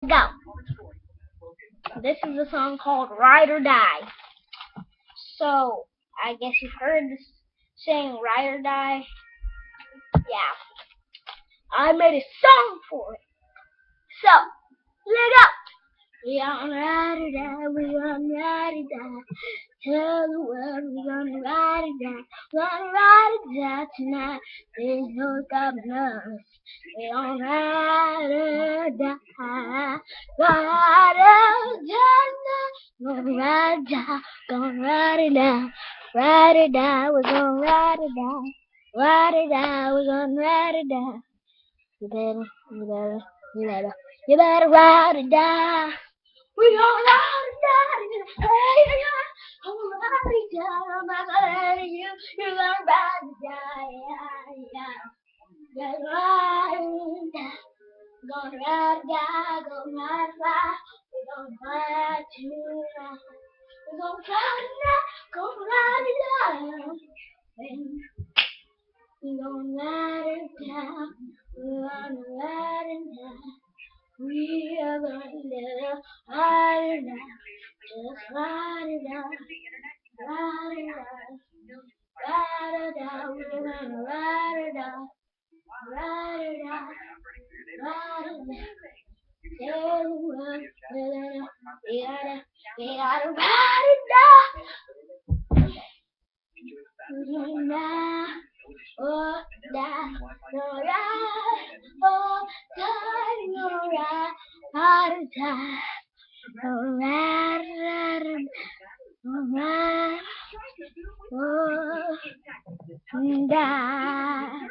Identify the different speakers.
Speaker 1: Go. This is a song called Ride or Die. So, I guess you've heard this saying Ride or Die. Yeah. I made a song for it. So, let up. We gonna ride or die, we gonna ride or die. Tell the world we gonna ride or die. Gonna ride or die tonight. There's no stopping us. We gonna ride or die. Ride or die. Gonna ride or die. Gonna ride or die. Ride or die. We're gonna ride or die. Ride or die. We're gonna ride or die. You better ride or die. We gonna ride or die. I'm gonna ride or die. I'm not gonna let you. You're gonna ride or die. Gonna ride or die. Gonna ride or die. Gonna ride or die. We're gonna ride tonight. We're gonna ride or die. Gonna ride or die. We're gonna ride or die. We're gonna ride or die. We are gonna ride or die. Just ride or die. Ride or die. Ride or die. We're gonna ride or die. Ride or die. Ride or die. Tell the world we gotta ride or die. We're gonna ride or die. No ride or die. No ride or die. No ride or die.